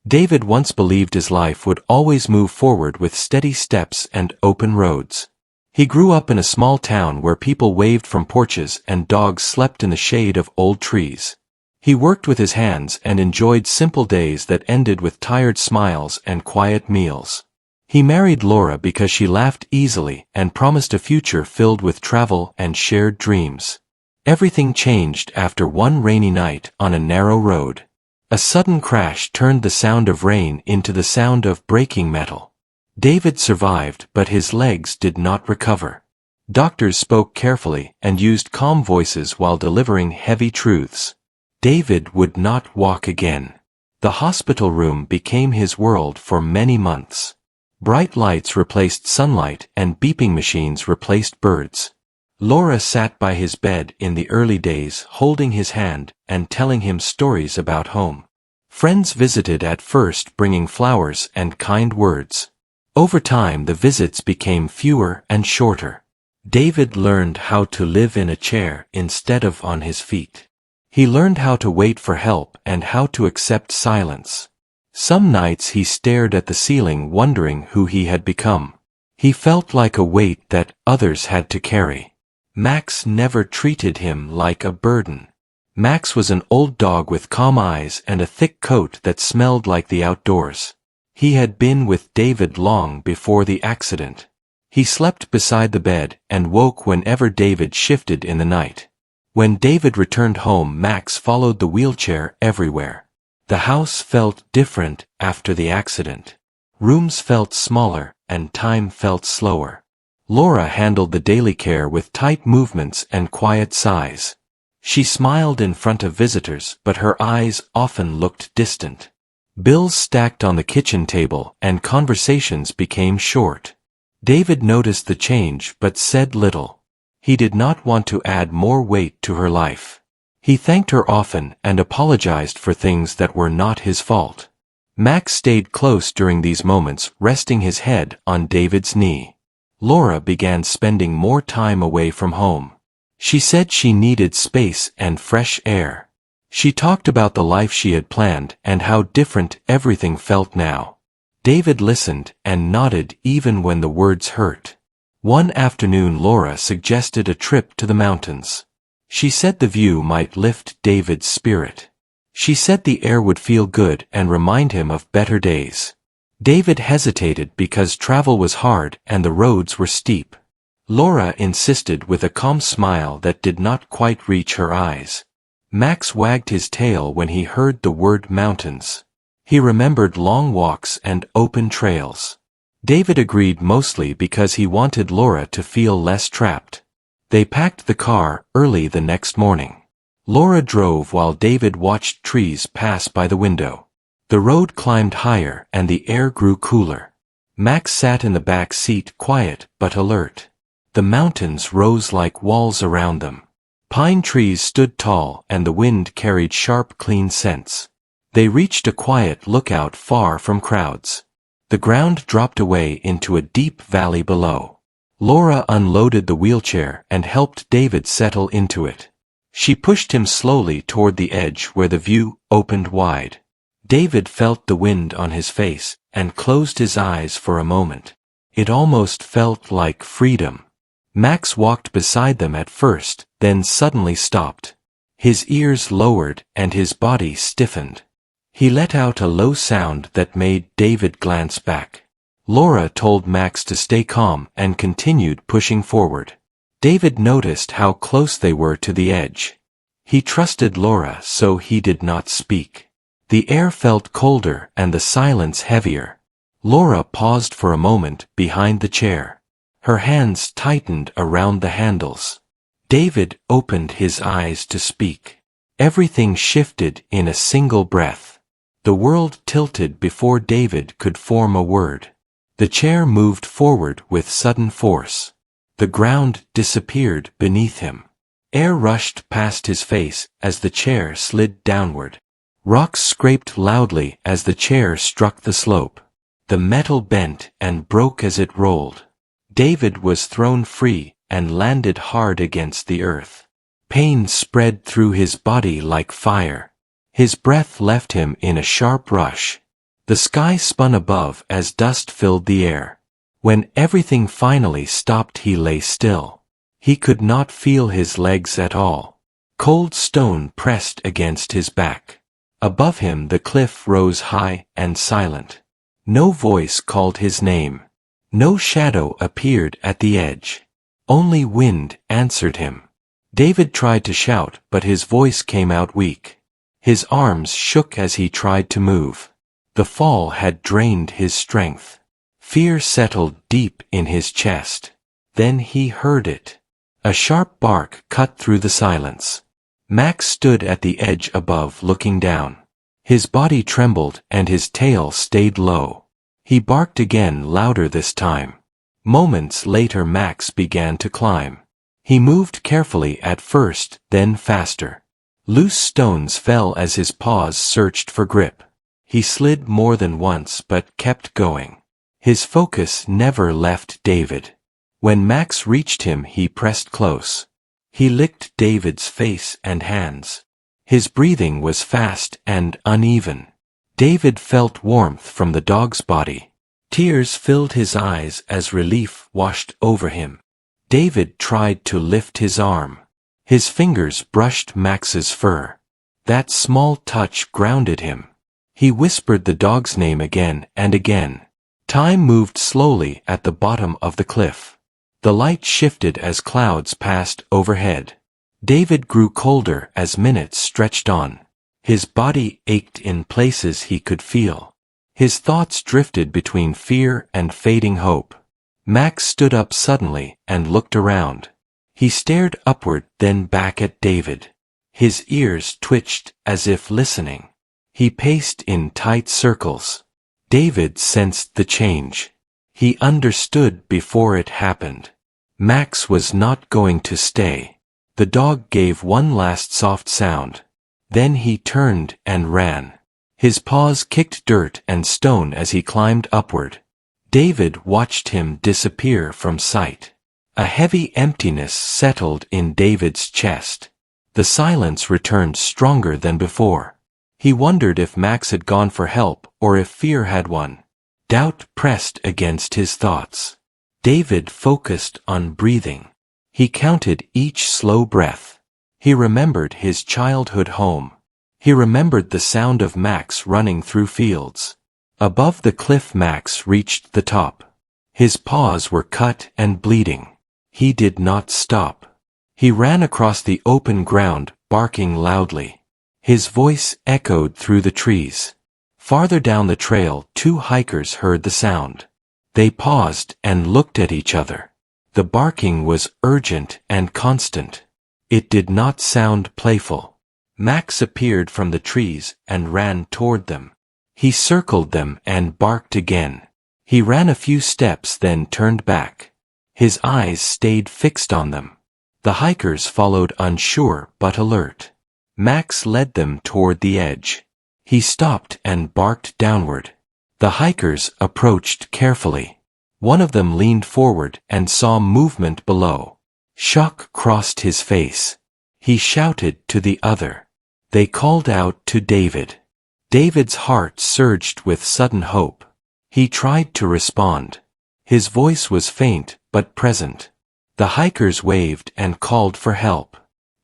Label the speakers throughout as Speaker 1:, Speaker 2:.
Speaker 1: David once believed his life would always move forward with steady steps and open roads. He grew up in a small town where people waved from porches and dogs slept in the shade of old trees. He worked with his hands and enjoyed simple days that ended with tired smiles and quiet meals. He married Laura because she laughed easily and promised a future filled with travel and shared dreams. Everything changed after one rainy night on a narrow road. A sudden crash turned the sound of rain into the sound of breaking metal. David survived, but his legs did not recover. Doctors spoke carefully and used calm voices while delivering heavy truths. David would not walk again. The hospital room became his world for many months. Bright lights replaced sunlight and beeping machines replaced birds. Laura sat by his bed in the early days, holding his hand and telling him stories about home. Friends visited at first, bringing flowers and kind words. Over time the visits became fewer and shorter. David learned how to live in a chair instead of on his feet. He learned how to wait for help and how to accept silence. Some nights he stared at the ceiling wondering who he had become. He felt like a weight that others had to carry. Max never treated him like a burden. Max was an old dog with calm eyes and a thick coat that smelled like the outdoors. He had been with David long before the accident. He slept beside the bed and woke whenever David shifted in the night. When David returned home, Max followed the wheelchair everywhere. The house felt different after the accident. Rooms felt smaller and time felt slower. Laura handled the daily care with tight movements and quiet sighs. She smiled in front of visitors, but her eyes often looked distant. Bills stacked on the kitchen table and conversations became short. David noticed the change but said little. He did not want to add more weight to her life. He thanked her often and apologized for things that were not his fault. Max stayed close during these moments, resting his head on David's knee. Laura began spending more time away from home. She said she needed space and fresh air. She talked about the life she had planned and how different everything felt now. David listened and nodded even when the words hurt. One afternoon Laura suggested a trip to the mountains. She said the view might lift David's spirit. She said the air would feel good and remind him of better days. David hesitated because travel was hard and the roads were steep. Laura insisted with a calm smile that did not quite reach her eyes. Max wagged his tail when he heard the word mountains. He remembered long walks and open trails. David agreed mostly because he wanted Laura to feel less trapped. They packed the car early the next morning. Laura drove while David watched trees pass by the window. The road climbed higher and the air grew cooler. Max sat in the back seat, quiet but alert. The mountains rose like walls around them. Pine trees stood tall and the wind carried sharp, clean scents. They reached a quiet lookout far from crowds. The ground dropped away into a deep valley below. Laura unloaded the wheelchair and helped David settle into it. She pushed him slowly toward the edge where the view opened wide. David felt the wind on his face and closed his eyes for a moment. It almost felt like freedom. Max walked beside them at first, then suddenly stopped. His ears lowered and his body stiffened. He let out a low sound that made David glance back. Laura told Max to stay calm and continued pushing forward. David noticed how close they were to the edge. He trusted Laura, so he did not speak. The air felt colder and the silence heavier. Laura paused for a moment behind the chair. Her hands tightened around the handles. David opened his eyes to speak. Everything shifted in a single breath. The world tilted before David could form a word. The chair moved forward with sudden force. The ground disappeared beneath him. Air rushed past his face as the chair slid downward. Rocks scraped loudly as the chair struck the slope. The metal bent and broke as it rolled. David was thrown free and landed hard against the earth. Pain spread through his body like fire. His breath left him in a sharp rush. The sky spun above as dust filled the air. When everything finally stopped, he lay still. He could not feel his legs at all. Cold stone pressed against his back. Above him the cliff rose high and silent. No voice called his name. No shadow appeared at the edge. Only wind answered him. David tried to shout, but his voice came out weak. His arms shook as he tried to move. The fall had drained his strength. Fear settled deep in his chest. Then he heard it. A sharp bark cut through the silence. Max stood at the edge above, looking down. His body trembled and his tail stayed low. He barked again, louder this time. Moments later Max began to climb. He moved carefully at first, then faster. Loose stones fell as his paws searched for grip. He slid more than once but kept going. His focus never left David. When Max reached him, he pressed close. He licked David's face and hands. His breathing was fast and uneven. David felt warmth from the dog's body. Tears filled his eyes as relief washed over him. David tried to lift his arm. His fingers brushed Max's fur. That small touch grounded him. He whispered the dog's name again and again. Time moved slowly at the bottom of the cliff. The light shifted as clouds passed overhead. David grew colder as minutes stretched on. His body ached in places he could feel. His thoughts drifted between fear and fading hope. Max stood up suddenly and looked around. He stared upward, then back at David. His ears twitched as if listening. He paced in tight circles. David sensed the change. He understood before it happened. Max was not going to stay. The dog gave one last soft sound. Then he turned and ran. His paws kicked dirt and stone as he climbed upward. David watched him disappear from sight. A heavy emptiness settled in David's chest. The silence returned stronger than before. He wondered if Max had gone for help or if fear had won. Doubt pressed against his thoughts. David focused on breathing. He counted each slow breath. He remembered his childhood home. He remembered the sound of Max running through fields. Above the cliff Max reached the top. His paws were cut and bleeding. He did not stop. He ran across the open ground, barking loudly. His voice echoed through the trees. Farther down the trail, two hikers heard the sound. They paused and looked at each other. The barking was urgent and constant. It did not sound playful. Max appeared from the trees and ran toward them. He circled them and barked again. He ran a few steps, then turned back. His eyes stayed fixed on them. The hikers followed, unsure but alert. Max led them toward the edge. He stopped and barked downward. The hikers approached carefully. One of them leaned forward and saw movement below. Shock crossed his face. He shouted to the other. They called out to David. David's heart surged with sudden hope. He tried to respond. His voice was faint but present. The hikers waved and called for help.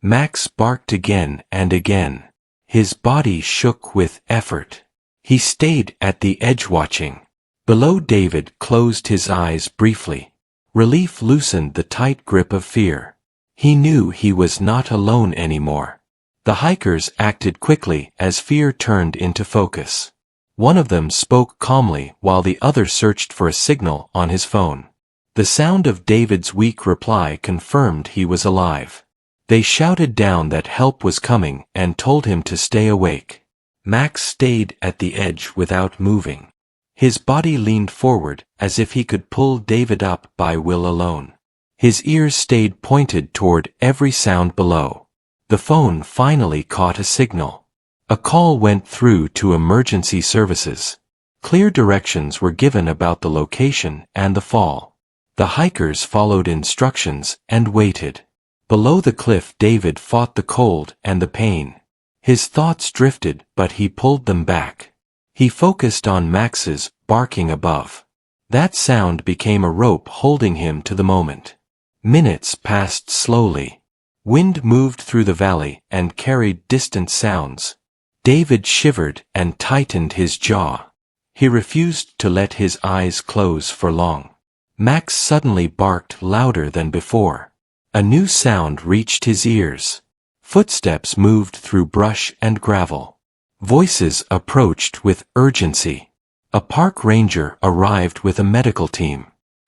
Speaker 1: Max barked again and again. His body shook with effort. He stayed at the edge watching. Below, David closed his eyes briefly. Relief loosened the tight grip of fear. He knew he was not alone anymore. The hikers acted quickly as fear turned into focus. One of them spoke calmly while the other searched for a signal on his phone. The sound of David's weak reply confirmed he was alive. They shouted down that help was coming and told him to stay awake. Max stayed at the edge without moving. His body leaned forward as if he could pull David up by will alone. His ears stayed pointed toward every sound below. The phone finally caught a signal. A call went through to emergency services. Clear directions were given about the location and the fall. The hikers followed instructions and waited. Below the cliff, David fought the cold and the pain. His thoughts drifted, but he pulled them back. He focused on Max's barking above. That sound became a rope holding him to the moment. Minutes passed slowly. Wind moved through the valley and carried distant sounds. David shivered and tightened his jaw. He refused to let his eyes close for long. Max suddenly barked louder than before. A new sound reached his ears. Footsteps moved through brush and gravel. Voices approached with urgency. A park ranger arrived with a medical team.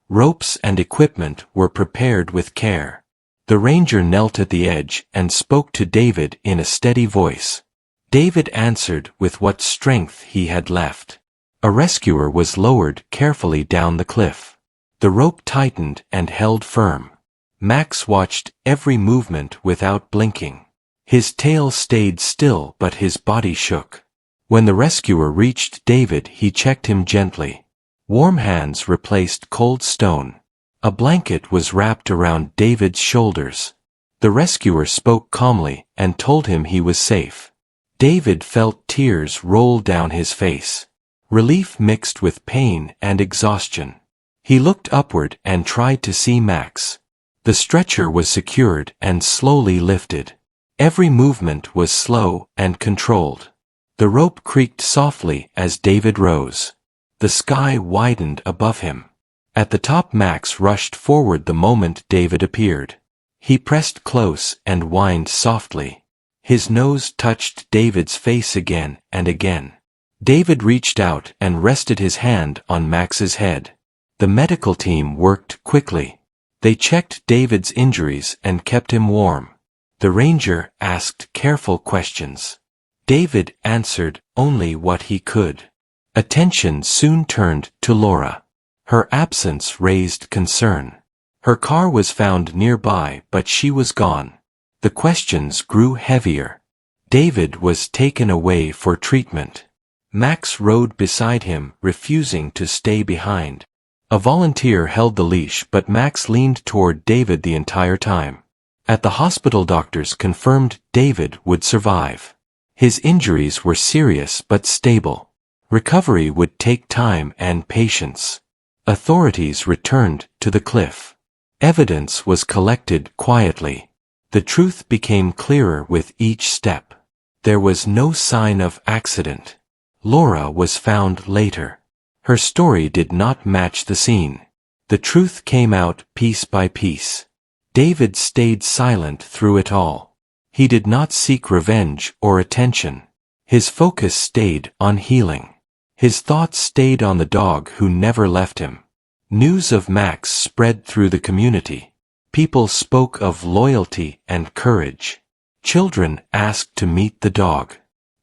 Speaker 1: Ropes and equipment were prepared with care. The ranger knelt at the edge and spoke to David in a steady voice. David answered with what strength he had left. A rescuer was lowered carefully down the cliff. The rope tightened and held firm. Max watched every movement without blinking. His tail stayed still but his body shook. When the rescuer reached David, he checked him gently. Warm hands replaced cold stone. A blanket was wrapped around David's shoulders. The rescuer spoke calmly and told him he was safe. David felt tears roll down his face. Relief mixed with pain and exhaustion. He looked upward and tried to see Max. The stretcher was secured and slowly lifted. Every movement was slow and controlled. The rope creaked softly as David rose. The sky widened above him. At the top, Max rushed forward the moment David appeared. He pressed close and whined softly. His nose touched David's face again and again. David reached out and rested his hand on Max's head. The medical team worked quickly. They checked David's injuries and kept him warm. The ranger asked careful questions. David answered only what he could. Attention soon turned to Laura. Her absence raised concern. Her car was found nearby, but she was gone. The questions grew heavier. David was taken away for treatment. Max rode beside him, refusing to stay behind. A volunteer held the leash, but Max leaned toward David the entire time. At the hospital, doctors confirmed David would survive. His injuries were serious but stable. Recovery would take time and patience. Authorities returned to the cliff. Evidence was collected quietly. The truth became clearer with each step. There was no sign of accident. Laura was found later. Her story did not match the scene. The truth came out piece by piece. David stayed silent through it all. He did not seek revenge or attention. His focus stayed on healing. His thoughts stayed on the dog who never left him. News of Max spread through the community. People spoke of loyalty and courage. Children asked to meet the dog.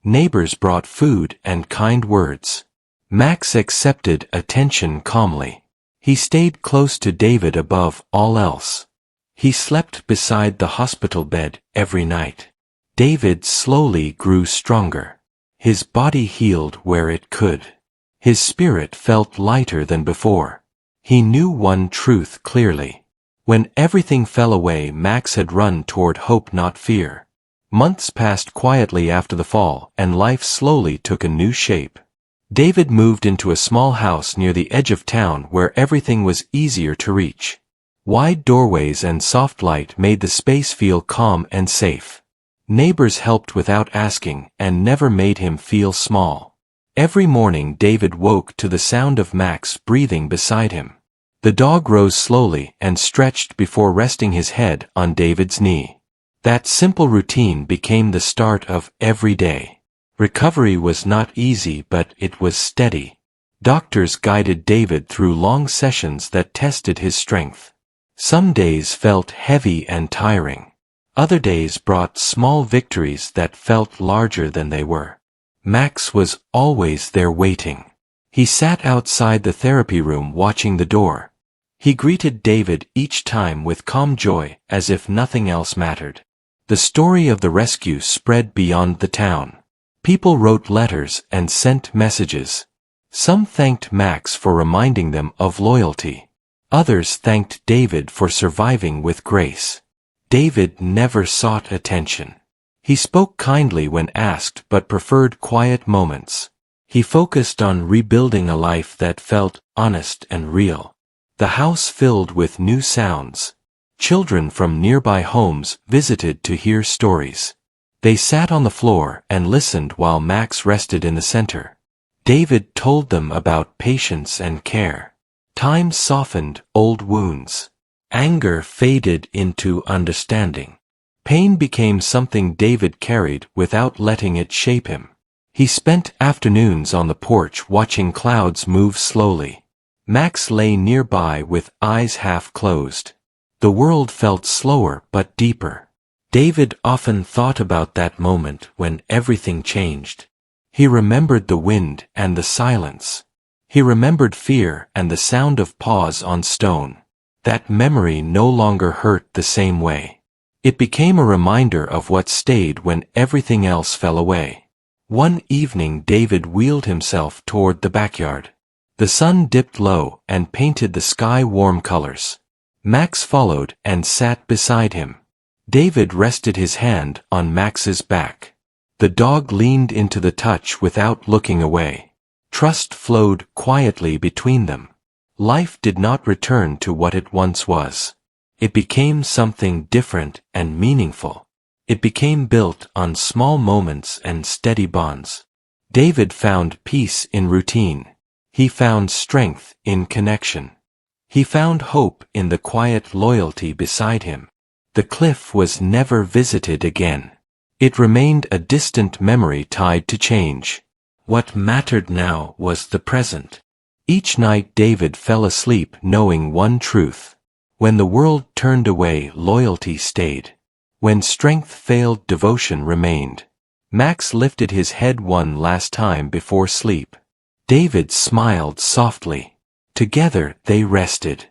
Speaker 1: Neighbors brought food and kind words. Max accepted attention calmly. He stayed close to David above all else. He slept beside the hospital bed every night. David slowly grew stronger. His body healed where it could. His spirit felt lighter than before. He knew one truth clearly. When everything fell away, Max had run toward hope, not fear. Months passed quietly after the fall, and life slowly took a new shape. David moved into a small house near the edge of town where everything was easier to reach. Wide doorways and soft light made the space feel calm and safe. Neighbors helped without asking and never made him feel small. Every morning David woke to the sound of Max breathing beside him. The dog rose slowly and stretched before resting his head on David's knee. That simple routine became the start of every day. Recovery was not easy, but it was steady. Doctors guided David through long sessions that tested his strength. Some days felt heavy and tiring. Other days brought small victories that felt larger than they were. Max was always there waiting. He sat outside the therapy room watching the door. He greeted David each time with calm joy, as if nothing else mattered. The story of the rescue spread beyond the town. People wrote letters and sent messages. Some thanked Max for reminding them of loyalty. Others thanked David for surviving with grace. David never sought attention. He spoke kindly when asked but preferred quiet moments. He focused on rebuilding a life that felt honest and real. The house filled with new sounds. Children from nearby homes visited to hear stories. They sat on the floor and listened while Max rested in the center. David told them about patience and care. Time softened old wounds. Anger faded into understanding. Pain became something David carried without letting it shape him. He spent afternoons on the porch watching clouds move slowly. Max lay nearby with eyes half closed. The world felt slower but deeper. David often thought about that moment when everything changed. He remembered the wind and the silence. He remembered fear and the sound of paws on stone. That memory no longer hurt the same way. It became a reminder of what stayed when everything else fell away. One evening David wheeled himself toward the backyard. The sun dipped low and painted the sky warm colors. Max followed and sat beside him. David rested his hand on Max's back. The dog leaned into the touch without looking away. Trust flowed quietly between them. Life did not return to what it once was. It became something different and meaningful. It became built on small moments and steady bonds. David found peace in routine. He found strength in connection. He found hope in the quiet loyalty beside him. The cliff was never visited again. It remained a distant memory tied to change. What mattered now was the present. Each night David fell asleep knowing one truth. When the world turned away, loyalty stayed. When strength failed, devotion remained. Max lifted his head one last time before sleep. David smiled softly. Together they rested.